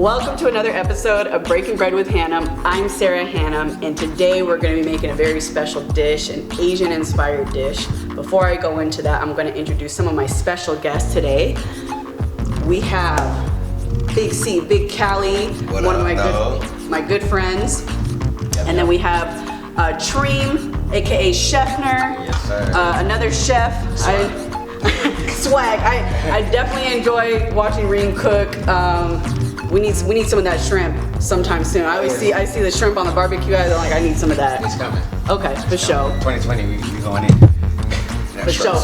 Welcome to another episode of Breaking Bread with Hanem. I'm Sarah Hanem, and today we're going to be making a very special dish, an Asian-inspired dish. Before I go into that, I'm going to introduce some of my special guests today. We have Big C, Big Cali, one of my good friends. And then we have Treem, aka Chefner, yes, sir. Another chef. Swag. I definitely enjoy watching Reem cook. We need some of that shrimp sometime soon. I see the shrimp on the barbecue. I'm like, I need some of that. It's coming. Okay, for sure. 2020, we going in. For sure.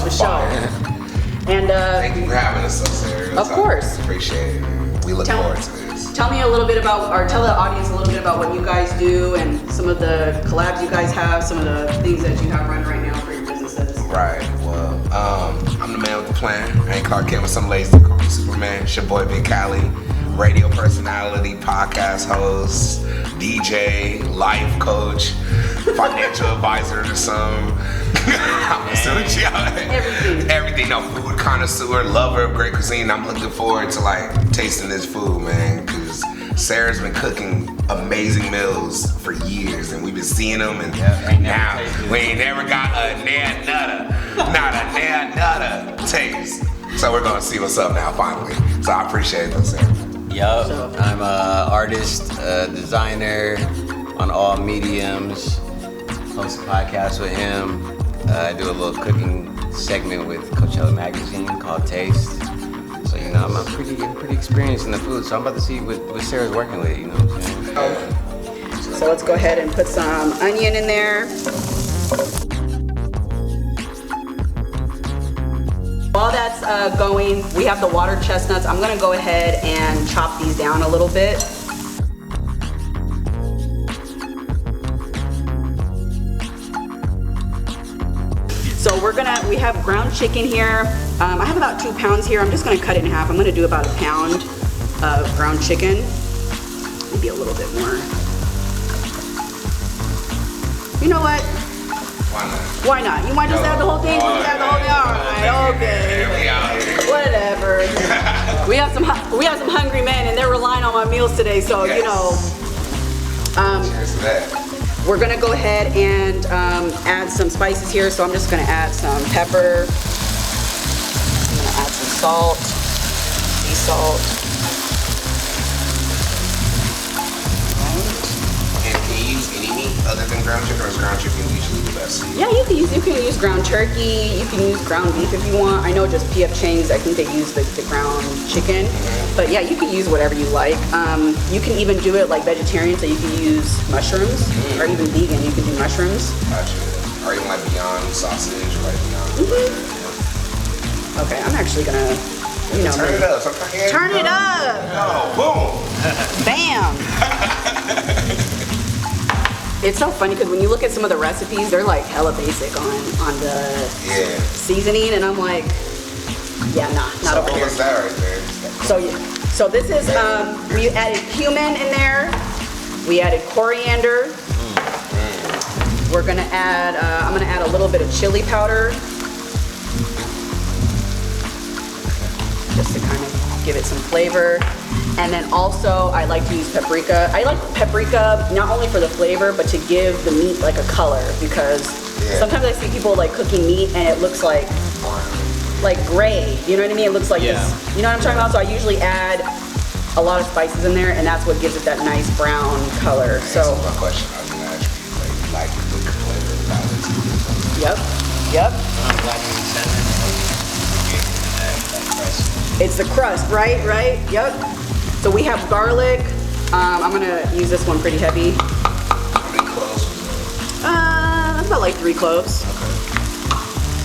And thank you for having us, Sarah. Of course. Appreciate it. We look forward to this. Tell me a little bit about, or tell the audience a little bit about what you guys do and some of the collabs you guys have, some of the things that you have running right now for your businesses. Right. Well, I'm the man with the plan. I ain't Clark Kent with some lazy call me Superman. It's your boy Big Cali, radio personality, podcast host, DJ, life coach, financial advisor to some. Everything. No, food connoisseur, lover of great cuisine. I'm looking forward to like tasting this food, man, because Sarah's been cooking amazing meals for years, and we've been seeing them, and now we ain't never got a nair nutter taste. So we're gonna see what's up now, finally. So I appreciate that, Sarah. Yup, I'm an artist, designer on all mediums. Host a podcast with him. I do a little cooking segment with Coachella Magazine called Taste. So I'm pretty experienced in the food. So I'm about to see what Sarah's working with. You know what I'm saying? So let's go ahead and put some onion in there. While that's going, we have the water chestnuts. I'm gonna go ahead and chop these down a little bit. So we have ground chicken here. I have about 2 pounds here. I'm just gonna cut it in half. I'm gonna do about a pound of ground chicken. Maybe a little bit more. You know what? Why not? You might just add the whole thing? All right, okay. Whatever. We have some hungry men, and they're relying on my meals today, so yes. Cheers to that. We're gonna go ahead and add some spices here. So I'm just gonna add some pepper. I'm gonna add some salt, sea salt. And can you use any meat other than ground chicken, or is ground chicken usually the best? Yeah, you can use ground turkey. You can use ground beef if you want. I know just PF Chang's, I think they use the ground chicken. But yeah, you can use whatever you like. You can even do it like vegetarian, so you can use mushrooms, or even vegan, you can do mushrooms. Gotcha. Or even like Beyond sausage, or like Beyond. Mm-hmm. Okay, I'm actually gonna, turn it up. Turn it up. Oh, boom. Bam. It's so funny because when you look at some of the recipes, they're like hella basic on the seasoning, and I'm like, yeah, not over here. What's that right there? So this is, we added cumin in there. We added coriander. We're gonna add, I'm gonna add a little bit of chili powder. Just to kind of give it some flavor. And then also, I like to use paprika. I like paprika not only for the flavor, but to give the meat like a color, because sometimes I see people like cooking meat and it looks like gray. You know what I mean? It looks like this. You know what I'm talking about? So I usually add a lot of spices in there, and that's what gives it that nice brown color. So my question I was gonna ask you, like the flavor of balance. Yep. It's the crust, right? Yep. So we have garlic. I'm gonna use this one pretty heavy. How many cloves was that? That's about like 3 cloves. Okay.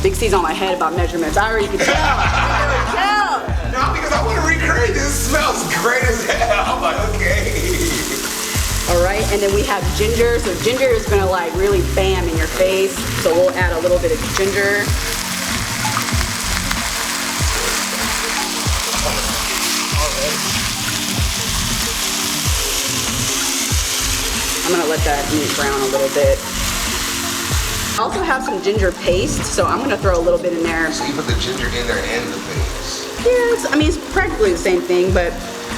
Big C's on my head about measurements. I already can tell. No, because I want to recreate this. It smells great as hell. I'm like, okay. All right, and then we have ginger. So ginger is gonna like really bam in your face. So we'll add a little bit of ginger. I'm gonna let that meat brown a little bit. I also have some ginger paste, so I'm gonna throw a little bit in there. So you put the ginger in there and the paste? Yeah, it's practically the same thing, but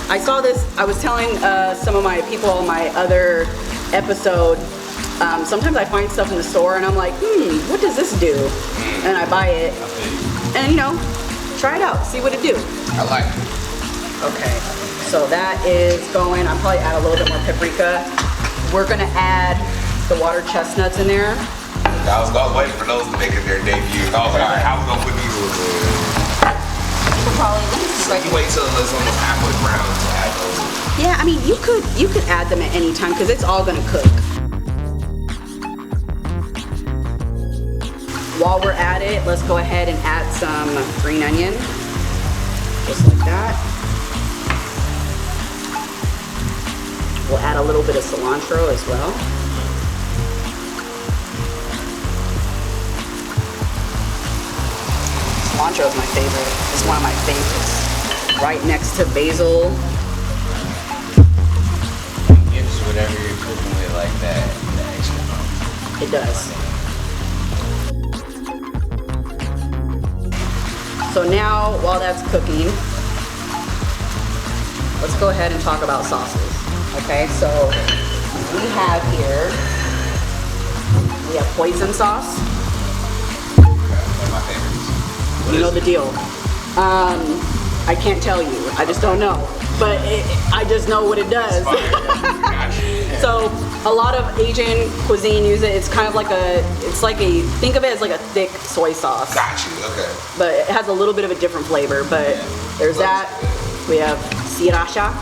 I saw this, I was telling some of my people on my other episode, sometimes I find stuff in the store and I'm like, what does this do? And I buy it and, you know, try it out, see what it do. I like it. Okay, so that is going, I'll probably add a little bit more paprika. We're gonna add the water chestnuts in there. I was waiting for those to make their debut. I was like, all right, how we gonna put these in? Probably. So you wait till it's almost halfway brown to add those. Yeah, I mean, you could add them at any time because it's all gonna cook. While we're at it, let's go ahead and add some green onion, just like that. We'll add a little bit of cilantro as well. Cilantro is my favorite. It's one of my favorites. Right next to basil. It gives whatever you're cooking with like that, the extra bump. It does. So now, while that's cooking, let's go ahead and talk about sauces. Okay, so we have here, we have hoisin sauce. One of my favorites. You know the deal. I can't tell you. I just don't know. But I just know what it does. Gotcha. So a lot of Asian cuisine use it. It's kind of like think of it as like a thick soy sauce. Got you, okay. But it has a little bit of a different flavor. But there's that. We have sriracha.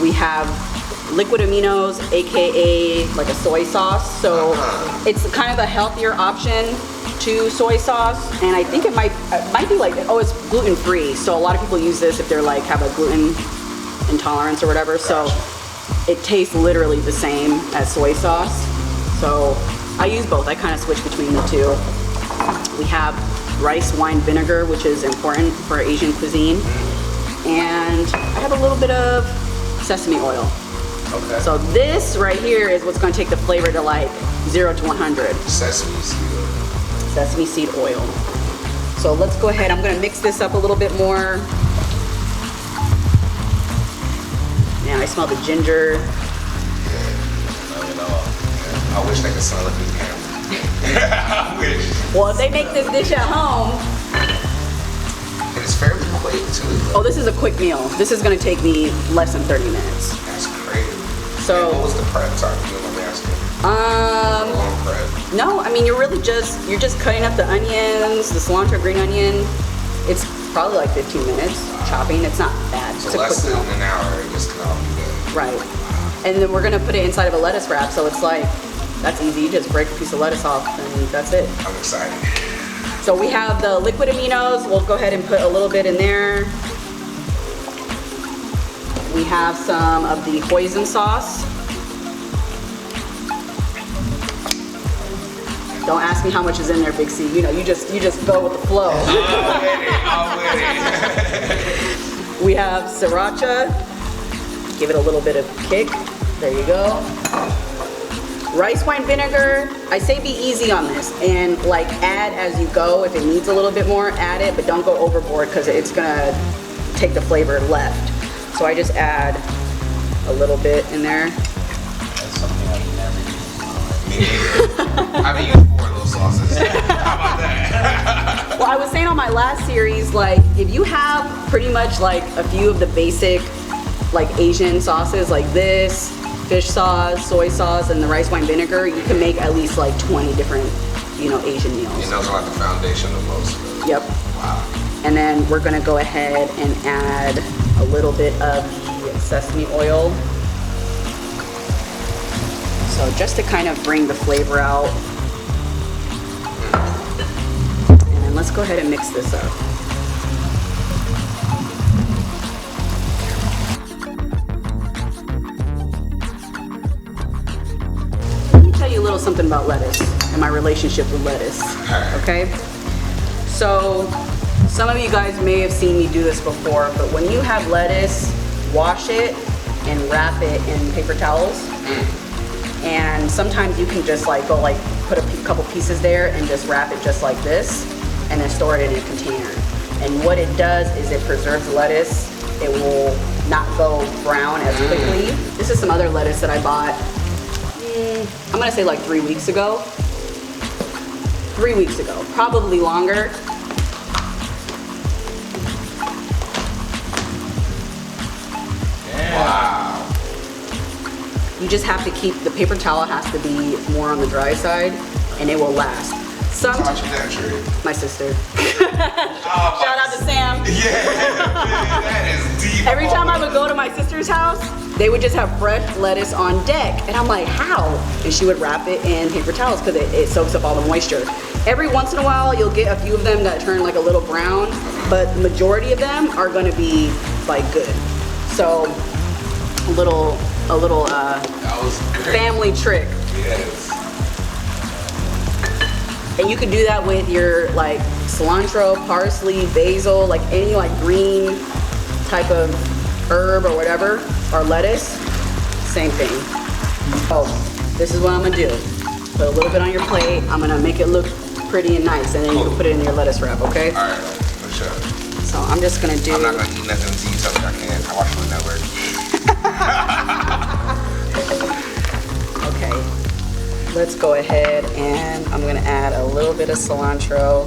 We have liquid aminos, aka like a soy sauce. So it's kind of a healthier option to soy sauce, and I think it might be like, oh, it's gluten free. So a lot of people use this if they're like have a gluten intolerance or whatever. So it tastes literally the same as soy sauce. So I use both. I kind of switch between the two. We have rice wine vinegar, which is important for Asian cuisine, and I have a little bit of sesame oil. Okay. So this right here is what's going to take the flavor to like 0 to 100. Sesame seed oil. Sesame seed oil. So let's go ahead. I'm going to mix this up a little bit more. Man, I smell the ginger. I wish they could smell it through the camera. I wish. Well, if they make this dish at home. And it's fairly quick too. Oh, this is a quick meal. This is going to take me less than 30 minutes. That's crazy. So, and what was the prep? Sorry, you know what I'm asking. Long prep. No, I mean, you're just cutting up the onions, the cilantro, green onion. It's probably like 15 minutes chopping. It's not bad. So it's a less quick than meal. an hour, it just can all be good. Right. And then we're gonna put it inside of a lettuce wrap, so it's like, that's easy. You just break a piece of lettuce off and that's it. I'm excited. So we have the liquid aminos. We'll go ahead and put a little bit in there. We have some of the hoisin sauce. Don't ask me how much is in there, Big C. You know, you just go with the flow. I'm with it. We have sriracha. Give it a little bit of kick. There you go. Rice wine vinegar. I say be easy on this and like add as you go. If it needs a little bit more, add it, but don't go overboard because it's gonna take the flavor left. So I just add a little bit in there. That's something I've never used. Me neither. I've been using 4 of those sauces. How about that? Well, I was saying on my last series, like if you have pretty much like a few of the basic like Asian sauces like this, fish sauce, soy sauce, and the rice wine vinegar, you can make at least like 20 different, you know, Asian meals. And those are like the foundation of most of them. Yep. Wow. And then we're gonna go ahead and add a little bit of the sesame oil. So just to kind of bring the flavor out. And then let's go ahead and mix this up. Let me tell you a little something about lettuce and my relationship with lettuce. Okay? So some of you guys may have seen me do this before, but when you have lettuce, wash it and wrap it in paper towels. And sometimes you can just like go like put a couple pieces there and just wrap it just like this and then store it in a container. And what it does is it preserves lettuce it will not go brown as quickly. This is some other lettuce that I bought, I'm gonna say like 3 weeks ago. 3 weeks ago, probably longer. Wow. You just have to keep, the paper towel has to be more on the dry side and it will last. Who taught you that trick? My sister. Shout out to Sam. Yeah, man, that is deep. Every time I would go to my sister's house, they would just have fresh lettuce on deck. And I'm like, how? And she would wrap it in paper towels because it soaks up all the moisture. Every once in a while, you'll get a few of them that turn like a little brown, but the majority of them are gonna be like good. So, a little That was great. family trick. Yes. And you can do that with your like cilantro, parsley, basil, like any like green type of herb or whatever, or lettuce, same thing. Oh, this is what I'm gonna do. Put a little bit on your plate. I'm gonna make it look pretty and nice, and then you can put it in your lettuce wrap, okay? All right, for sure. So I'm just gonna do. I'm not gonna eat nothing until you tell me I can. I watch Food Network. Okay, let's go ahead and I'm gonna add a little bit of cilantro.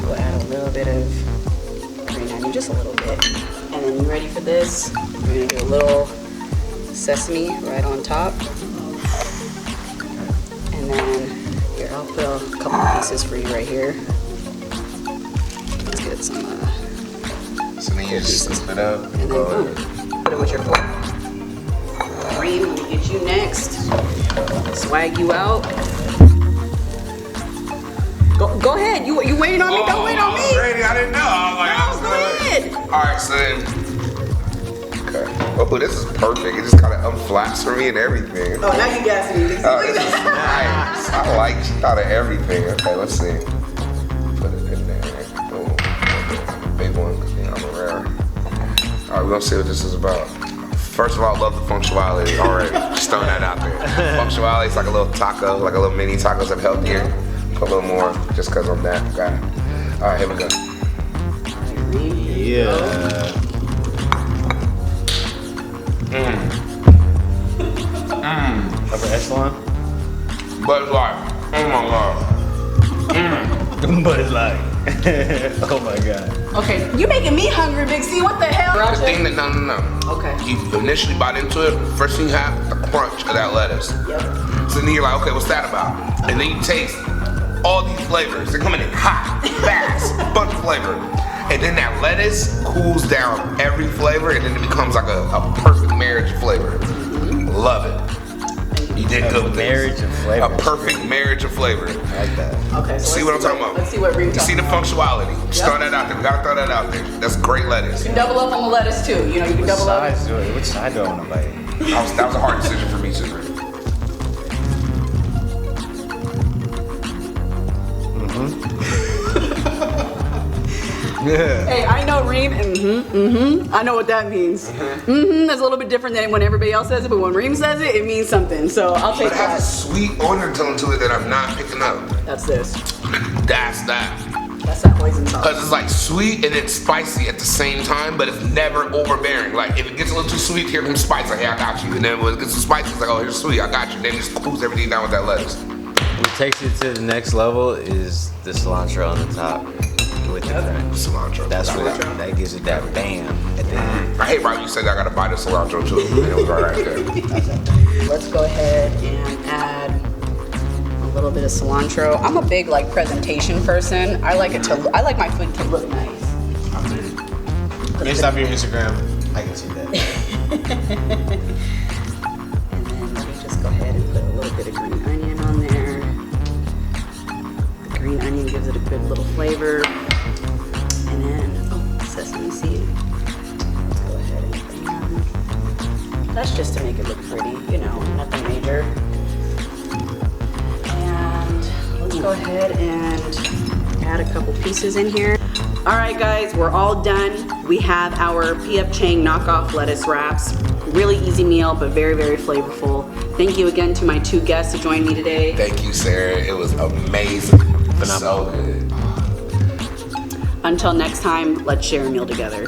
We'll add a little bit of green onion, just a little bit. And then you ready for this? We're gonna do a little sesame right on top. And then here, I'll put a couple pieces for you right here. Let's get some, So then you just scoop it up. and then boom, put it with your fork. Treem, let me get you next. Swag you out. Go ahead. You waiting on me? Don't wait on me. Ready? I didn't know. I was No, like, go ahead. all right, so then. Okay. Oh, this is perfect. It just kind of unflaps for me and everything. Oh, now you gassing me. Oh, this is nice. I like you thought of everything. Okay, let's see. Put it in there. Boom. Big one, because I'm a rare. All right, we're gonna see what this is about. First of all, I love the functionality already. Just throwing that out there. Functionality is like a little taco, like a little mini taco, except healthier. Put a little more just because I'm that guy. All right, here we go. Yeah. Upper echelon? But it's like, oh my god. But it's like, oh my god. Okay, you making me hungry, Big C. What the hell? The thing that, no. Okay. You initially bite into it, first thing you have, the crunch of that lettuce. Yep. So then you're like, okay, what's that about? And then you taste all these flavors. They're coming in hot, fast, bunch of flavor. And then that lettuce cools down every flavor, and then it becomes like a perfect marriage of flavor. Love it. You did good with this. Marriage of flavor. A perfect marriage of flavor. I like that. Okay, so See what I'm talking about? Let's see what Reem You see the functionality. Just throw that out there. We gotta throw that out there. That's great lettuce. You can double up on the lettuce too. You know, you can Which double up. side do I want to bite? That was a hard decision for me too. Yeah. Hey, I know Reem, I know what that means. That's a little bit different than when everybody else says it, but when Reem says it, it means something. So I'll take But it has a that. sweet undertone to it that I'm not picking up. That's this. That's that. That's that poison sauce. Because it's like sweet and it's spicy at the same time, but it's never overbearing. Like if it gets a little too sweet, here comes spice. Like, hey, I got you. And then when it gets too spicy, it's like, oh, here's sweet, I got you. Then it just cools everything down with that lettuce. What takes it to the next level is the cilantro on the top with the crunch. Cilantro. That's what that gives it that bam at the end. I hate right when you said that I gotta buy the cilantro too. And it was right there. Let's go ahead and add a little bit of cilantro. I'm a big like presentation person. I like my food to look nice. Based off your Instagram, I can see that. And then let me just go ahead and put a little bit of green onion on there. The green onion gives it a good little flavor. And then, sesame seed. Let's go ahead and bam. That's just to make it look pretty, you know, nothing major. And let's go ahead and add a couple pieces in here. All right, guys, we're all done. We have our P.F. Chang knockoff lettuce wraps. Really easy meal, but very, very flavorful. Thank you again to my two guests to join me today. Thank you, Sarah. It was amazing. Phenomenal. So good. Until next time, let's share a meal together.